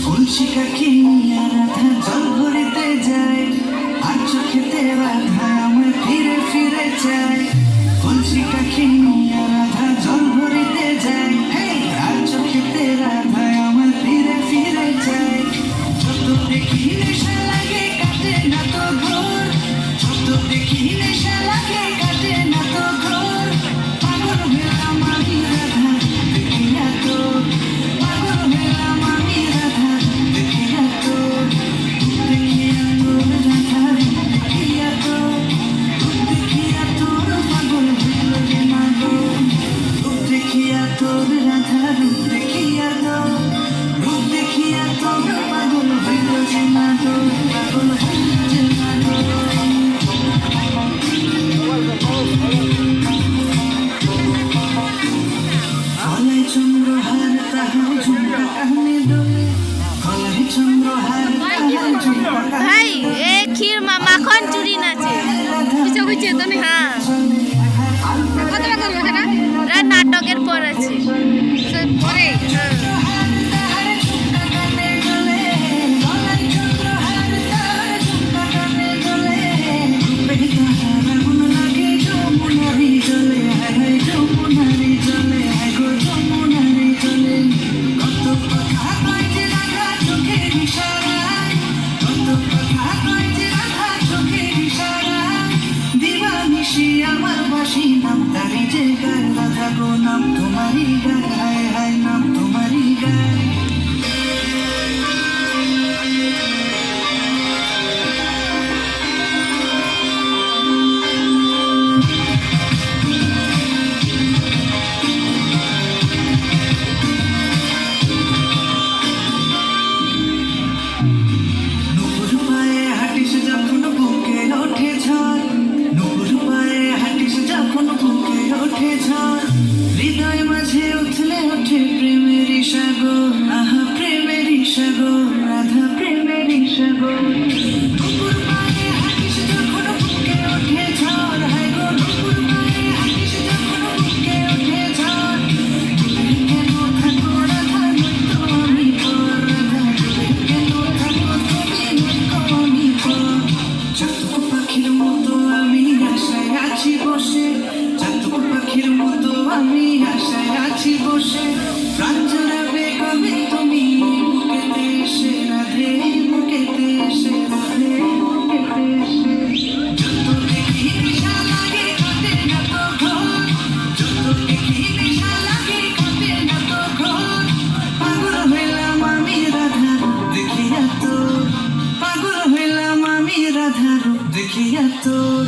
কলসিকাকে নিয়ে রাধা জল ভরিতে যায়, আর চোখেতে রাধা আমার ফিরে ফিরে চায়। কলসিকাকে নিয়ে রাধা জল ভরিতে যায়, আর চোখেতে রাধা আমার ফিরে ফিরে চায়। যত দেখি নেশা লাগে কাটে না তো ঘোর, যত দেখি নেশা লাগে কাটে না তো ঘোর। পাগল হলাম আমি রাধা দেখিয়া তো, পাগল হলাম আমি রাধা দেখিয়া তো, দেখিয়া তোর রাধা দেখিয়া তো, দেখিয়া তোর পাগল হইল যে মাগো। দেখিয়া তোর রাধা রূপ দেখিয়া তো, রূপ দেখিয়া তোর পাগল হইল যে মাগো, পাগল হইল যে মাগো। গলায় চন্দ্রহার তাহার ঝুমকা কানে দোলে, গলায় চন্দ্রহার তাহার ঝুমকা কানে ভাই এ ক্ষীর মাখন চুরি নাচে কিছু কিছু তো না। হ্যাঁ কত টাকা করবে সেটা? নাটকের পর আছে পরে। আমার বাসি নাম তারি যে গায় রাধা গো, নাম তোমারই গায়, হায় হায় নাম তোমারই গায়। নুপুর পায়ে হাঁটিস যখন বুকে ওঠে ঝড়, নুপুর পায়ে হাঁটিস যখন বুকে ওঠে ঝড়। হৃদয় মাঝে উঠলে ওঠে প্রেমেরই সাগর, আহা প্রেমেরই সাগর, রাধা প্রেমেরই সাগর। নুপুর পায়ে হাঁটিস যখন বুকে ওঠে ঝড়, হায় গো নুপুর পায়ে হাঁটিস যখন বুকে ওঠে ঝড়। তুমি কেন থাকো রাধা নয়তো আমি পর, রাধা তুমি কেন থাকো তুমি নয়তো আমি পর। চাতক পাখির মতো আমি আশায় আছি বসে, চাতক পাখির মতো আমি আশায় আছি বসে। প্রাণ জড়াবে কবে তুমি বুকেতে এসে রাধে, বুকেতে এসে রাধে, বুকেতে এসে। যত দেখি নেশা লাগে কাটে না তো ঘোর, যত দেখি নেশা লাগে কাটে না তো ঘোর। পাগল হইলাম আমি রাধা রূপ দেখিয়া তোর, পাগল হইলাম আমি রাধা রূপ দেখিয়া তোর।